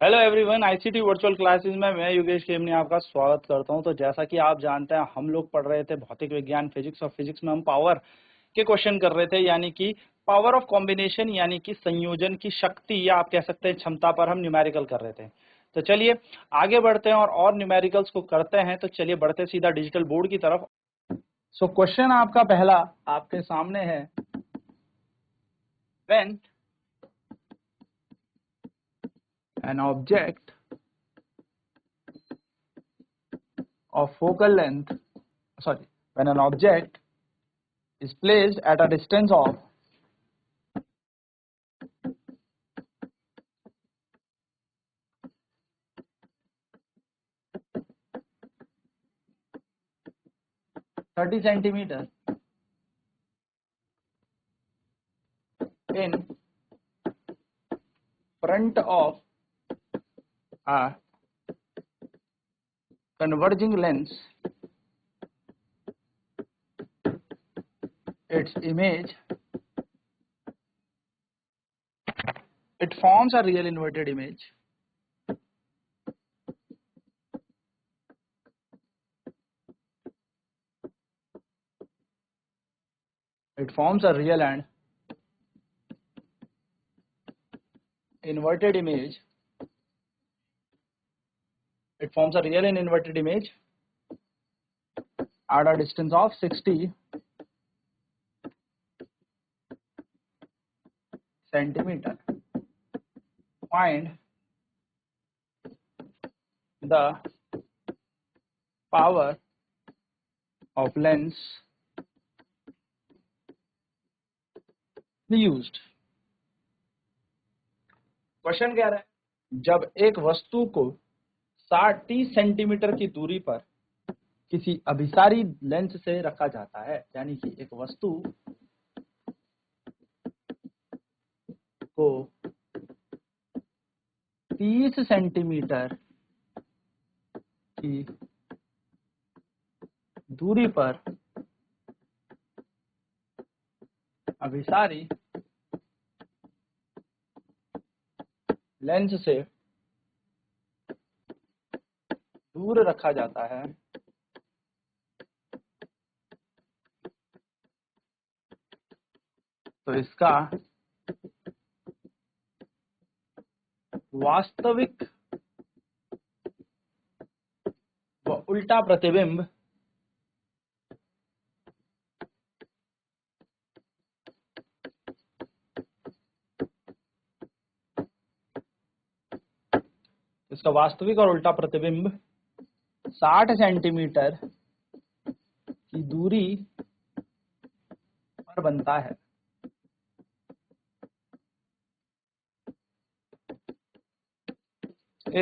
Hello everyone, ICT virtual classes में मैं योगेश खेमनी आपका स्वागत करता हूं। तो जैसा कि आप जानते हैं, हम लोग पढ़ रहे थे भौतिक विज्ञान फिजिक्स, और फिजिक्स में हम पावर के क्वेश्चन कर रहे थे, यानी कि पावर ऑफ कॉम्बिनेशन, यानी कि संयोजन की शक्ति, या आप कह सकते हैं क्षमता पर हम न्यूमेरिकल कर रहे थे। तो चलिए आगे बढ़ते हैं और न्यूमेरिकल्स को करते हैं। तो चलिए बढ़ते सीधा डिजिटल बोर्ड की तरफ। सो क्वेश्चन आपका पहला आपके सामने है, when an object of focal length, sorry, when an object is placed at a distance of 30 centimeter in front of a converging lens, its image, it forms a real inverted image. It forms a real and inverted image. It forms a real and inverted image at a distance of 60 centimeter. Find the power of lens used. Question कह रहा है, जब एक वस्तु को 60 centimetre की दूरी पर किसी अभिसारी लेंस से रखा जाता है, यानी कि एक वस्तु को 30 सेंटीमीटर की दूरी पर अभिसारी लेंस से दूर रखा जाता है, तो इसका वास्तविक व उल्टा प्रतिबिंब इसका वास्तविक और उल्टा प्रतिबिंब 60 सेंटीमीटर की दूरी पर बनता है।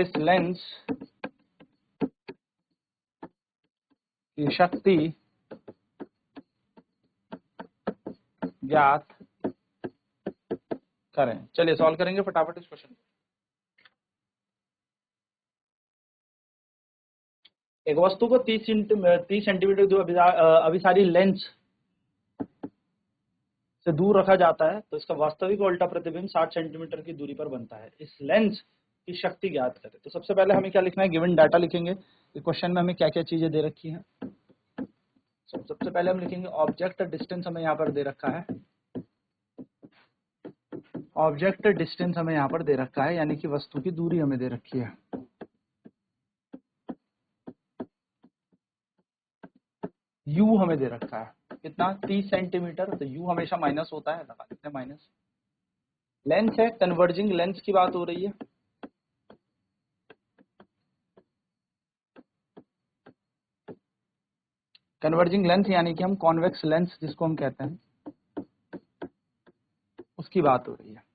इस लेंस की शक्ति ज्ञात करें। चलिए सॉल्व करेंगे फटाफट इस क्वेश्चन। एक वस्तु को 30 सेंटीमीटर जो अभिसारी लेंस से दूर रखा जाता है, तो इसका वास्तविक और उल्टा प्रतिबिंब 60 सेंटीमीटर की दूरी पर बनता है। इस लेंस की शक्ति ज्ञात करें। तो सबसे पहले हमें क्या लिखना है, गिवन डाटा लिखेंगे कि क्वेश्चन में हमें क्या क्या चीजें दे रखी हैं। सबसे पहले हम लिखेंगे ऑब्जेक्ट डिस्टेंस, हमें यहाँ पर दे रखा है। ऑब्जेक्ट डिस्टेंस हमें यहाँ पर दे रखा है, यानी कि वस्तु की दूरी हमें दे रखी है। यू हमें दे रखा है कितना, 30 सेंटीमीटर। तो यू हमेशा माइनस होता है, लगा देते हैं माइनस। लेंस है, कन्वर्जिंग लेंस की बात हो रही है। कन्वर्जिंग लेंस यानी कि हम कॉन्वेक्स लेंस जिसको हम कहते हैं, उसकी बात हो रही है।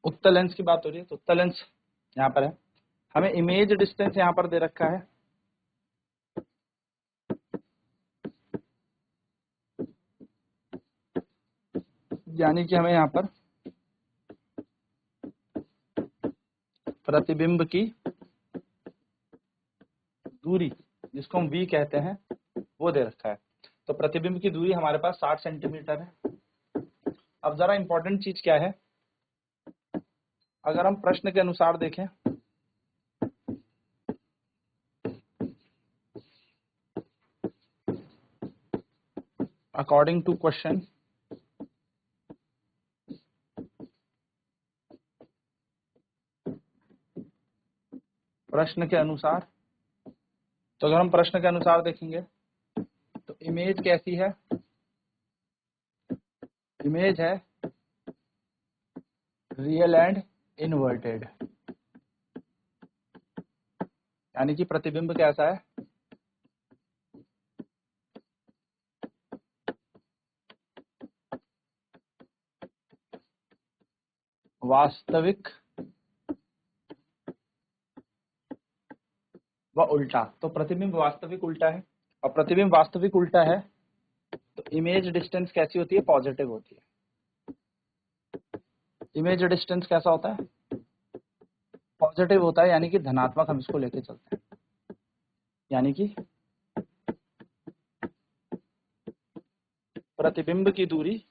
उत्तल लेंस की बात हो रही है। तो उत्तल लेंस यहाँ पर है। हमें इमेज डिस्टेंस यहाँ पर दे रखा है, यानी कि हमें यहाँ पर प्रतिबिंब की दूरी, जिसको हम v कहते हैं, वो दे रखा है। तो प्रतिबिंब की दूरी हमारे पास 60 सेंटीमीटर है। अब जरा इंपॉर्टेंट चीज क्या है, अगर हम प्रश्न के अनुसार देखें, अकॉर्डिंग टू क्वेश्चन, प्रश्न के अनुसार, तो अगर हम प्रश्न के अनुसार देखेंगे तो इमेज कैसी है, इमेज है रियल एंड इन्वर्टेड, यानी कि प्रतिबिंब कैसा है, वास्तविक व उल्टा। तो प्रतिबिंब वास्तविक उल्टा है, और प्रतिबिंब वास्तविक उल्टा है तो इमेज डिस्टेंस कैसी होती है, पॉजिटिव होती है। इमेज डिस्टेंस कैसा होता है, पॉजिटिव होता है, यानी कि धनात्मक हम इसको लेके चलते हैं, यानी कि प्रतिबिंब की दूरी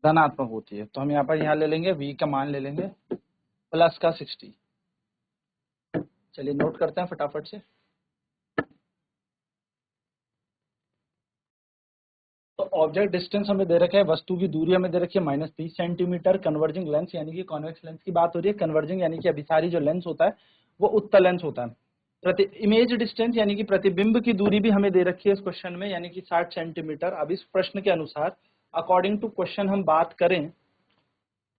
धनात्मक होती है। तो हम यहाँ पर ले लेंगे v का मान ले लेंगे प्लस का 60। चलिए नोट करते हैं फटाफट से। तो ऑब्जेक्ट डिस्टेंस हमें दे रखा है, वस्तु की दूरी हमें दे रखी है -30 सेंटीमीटर। कन्वर्जिंग लेंस यानी कि कॉन्वेक्स लेंस की बात हो रही है। कन्वर्जिंग यानी कि अभिसारी जो लेंस होता है वो उत्तल लेंस होता है। इमेज डिस्टेंस यानी कि प्रतिबिंब की दूरी भी हमें दे रखी है इस क्वेश्चन में, यानी कि 60 सेंटीमीटर। अब इस प्रश्न के अनुसार अकॉर्डिंग टू क्वेश्चन हम बात करें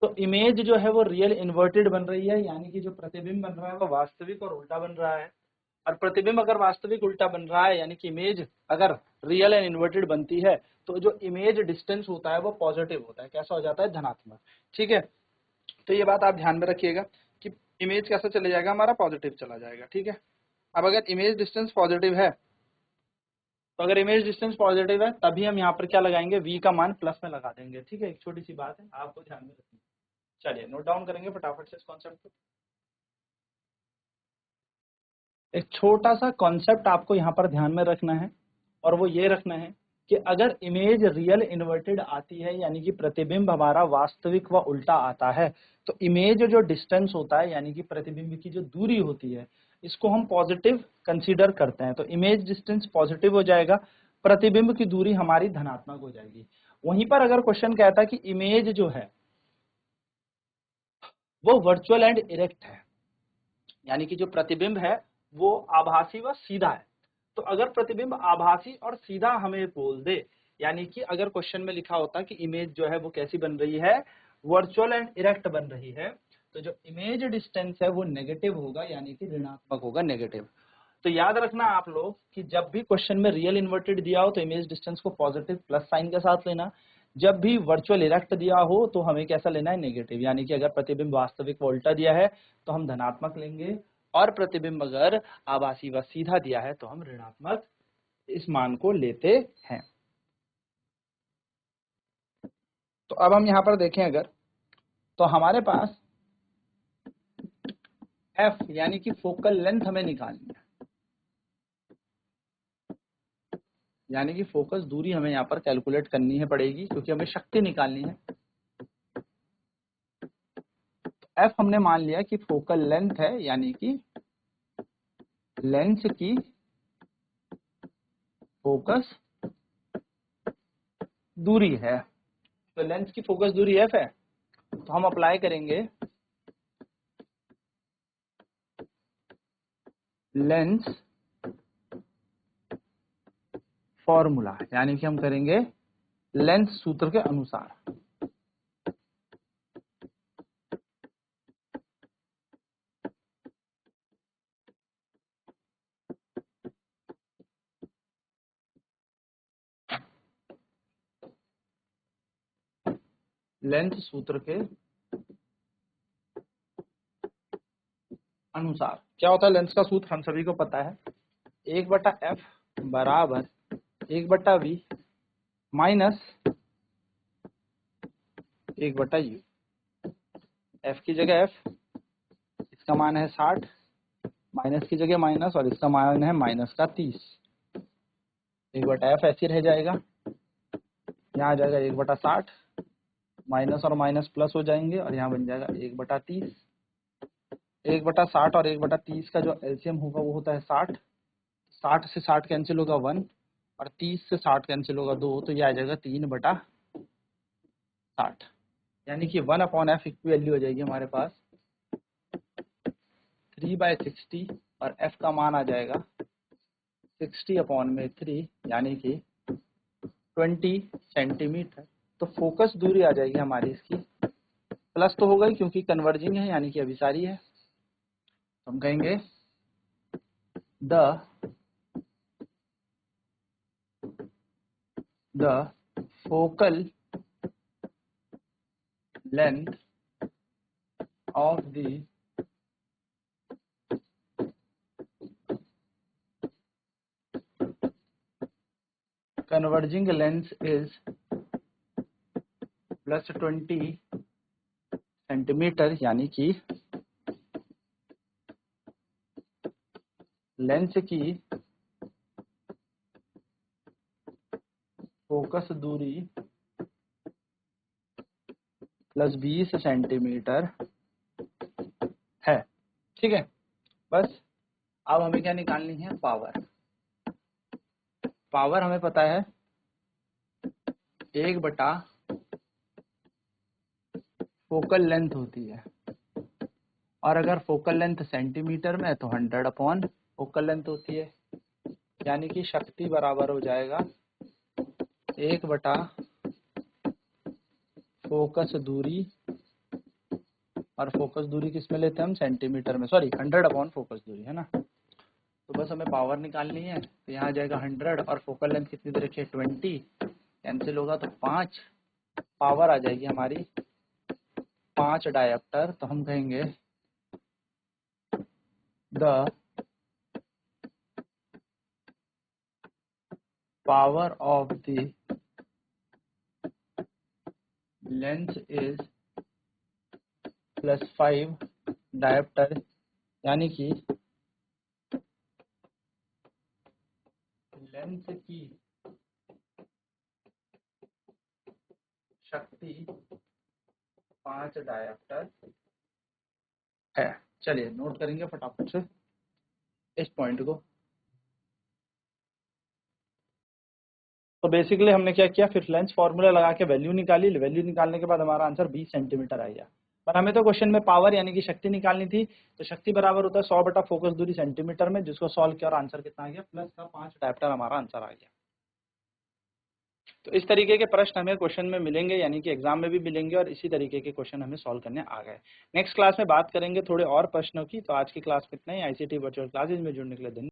तो इमेज जो है वो रियल इन्वर्टेड बन रही है, यानी कि जो प्रतिबिंब बन रहा है वो वास्तविक और उल्टा बन रहा है। और प्रतिबिंब अगर वास्तविक उल्टा बन रहा है, यानी कि इमेज अगर रियल एंड इन्वर्टेड बनती है, तो जो इमेज डिस्टेंस होता है वो पॉजिटिव होता है। कैसा हो जाता है, धनात्मक। ठीक है, तो ये बात आप ध्यान में रखिएगा कि इमेज कैसा चले जाएगा, हमारा पॉजिटिव चला जाएगा। ठीक है, अब अगर इमेज डिस्टेंस पॉजिटिव है, तो अगर इमेज डिस्टेंस पॉजिटिव है तभी हम यहाँ पर क्या लगाएंगे, v का मान प्लस में लगा देंगे। ठीक है, एक छोटी सी बात है, आपको ध्यान में रखनी है। चलिए नोट डाउन करेंगे फटाफट से इस कॉन्सेप्ट को। एक छोटा सा कॉन्सेप्ट आपको यहाँ पर ध्यान में रखना है, और वो ये रखना है कि अगर इमेज रियल इन्वर्टेड आती है, यानी कि प्रतिबिंब हमारा वास्तविक व उल्टा आता है, तो इमेज जो डिस्टेंस होता है, यानी कि प्रतिबिंब की जो दूरी होती है, इसको हम पॉजिटिव कंसीडर करते हैं। तो इमेज डिस्टेंस पॉजिटिव हो जाएगा, प्रतिबिंब की दूरी हमारी धनात्मक हो जाएगी। वहीं पर अगर क्वेश्चन कहता है कि इमेज जो है वो वर्चुअल एंड इरेक्ट है, यानी कि जो प्रतिबिंब है वो आभासी व सीधा है, तो अगर प्रतिबिंब आभासी और सीधा हमें बोल दे, यानी कि अगर क्वेश्चन में लिखा होता कि इमेज जो है वो कैसी बन रही है, वर्चुअल एंड इरेक्ट बन रही है, तो जो इमेज डिस्टेंस है वो नेगेटिव होगा, यानी कि ऋणात्मक होगा, नेगेटिव। तो याद रखना आप लोग कि जब भी क्वेश्चन में रियल इन्वर्टेड दिया हो तो इमेज डिस्टेंस को पॉजिटिव प्लस साइन के साथ लेना, जब भी वर्चुअल इरेक्ट दिया हो तो हमें कैसा लेना है, नेगेटिव। यानी कि अगर प्रतिबिंब वास्तविक व उल्टा दिया है तो हम धनात्मक लेंगे, और प्रतिबिंब अगर आभासी व सीधा दिया है तो हम ऋणात्मक इस मान को लेते हैं। तो अब हम यहाँ पर देखें अगर, तो हमारे पास f यानी कि फोकल लेंथ हमें निकालनी है, यानी कि फोकस दूरी हमें यहाँ पर कैलकुलेट करनी है पड़ेगी, क्योंकि हमें शक्ति निकालनी है। तो f हमने मान लिया कि फोकल लेंथ है, यानी कि लेंस की फोकस दूरी है। तो लेंस की फोकस दूरी f है, तो हम अप्लाई करेंगे लेंस फॉर्मूला, यानी कि हम करेंगे लेंस सूत्र के अनुसार। लेंस सूत्र के अनुसार क्या होता है, लेंस का सूत्र हम सभी को पता है, 1/f बराबर 1/v माइनस 1/u। f की जगह f, इसका मान है 60, माइनस की जगह माइनस, और इसका मान है माइनस का 30। 1/f ऐसे रह जाएगा, यहाँ आ जाएगा 1/60, माइनस और माइनस प्लस हो जाएंगे और यहाँ बन जाएगा 1/30। 1/60 और 1/30 का जो एलसीएम होगा वो होता है 60। 60 से 60 कैंसिल होगा 1, और 30 से 60 कैंसिल होगा 2, तो ये आ जाएगा 3/60। यानी कि 1/f की वैल्यू हो जाएगी हमारे पास 3/60, और f का मान आ जाएगा 60/3, यानी कि 20 सेंटीमीटर। तो फोकस दूरी आ जाएगी हमारी इसकी, प्लस तो होगा ही क्योंकि कन्वर्जिंग है, यानी कि अभिसारी है। तो हम कहेंगे the focal length of the converging lens is +20 centimetre, यानी कि लेंस की फोकस दूरी +20 सेंटीमीटर है। ठीक है, बस अब हमें क्या निकालनी है, पावर। पावर हमें पता है 1/, फोकल लेंथ होती है, और अगर फोकल लेंथ सेंटीमीटर में है तो 100/, फोकल लेंथ होती है, यानी कि शक्ति बराबर हो जाएगा 1/, फोकस दूरी, और फोकस दूरी किस में लेते हैं हम, सेंटीमीटर में, सॉरी 100/, फोकस दूरी है ना। तो बस हमें पावर निकालनी है, तो यहाँ आ जाएगा 100, और फोकल लेंथ कितनी दे रखी है 20, कैंसिल होगा तो 5, पावर आ जाएगी हमारी 5 डायोप्टर। तो हम कहेंगे the power of the lens is +5 dioptre, यानी कि लेंस की शक्ति 5 डायोप्टर है। चलिए नोट करेंगे फटाफट से इस पॉइंट को। तो बेसिकली हमने क्या किया, फिर लेंस फार्मूला लगा के वैल्यू निकाली। वैल्यू निकालने के बाद हमारा आंसर 20 सेंटीमीटर आ गया। पर हमें तो क्वेश्चन में पावर यानी कि शक्ति निकालनी थी, तो शक्ति बराबर होता है 100 फोकस दूरी सेंटीमीटर में, जिसको सॉल्व किया और आंसर कितना आ गया, प्लस का 5 डायोप्टर हमारा आंसर आ गया। तो इस तरीके के प्रश्न हमें क्वेश्चन में मिलेंगे, यानी कि एग्जाम में भी मिलेंगे, और इसी तरीके के क्वेश्चन हमें सॉल्व करने आ गए। नेक्स्ट क्लास में बात करेंगे थोड़े और प्रश्नों की। तो आज की क्लास में इतना ही। आईसीटी वर्चुअल क्लासेज में जुड़ने के लिए धन्यवाद।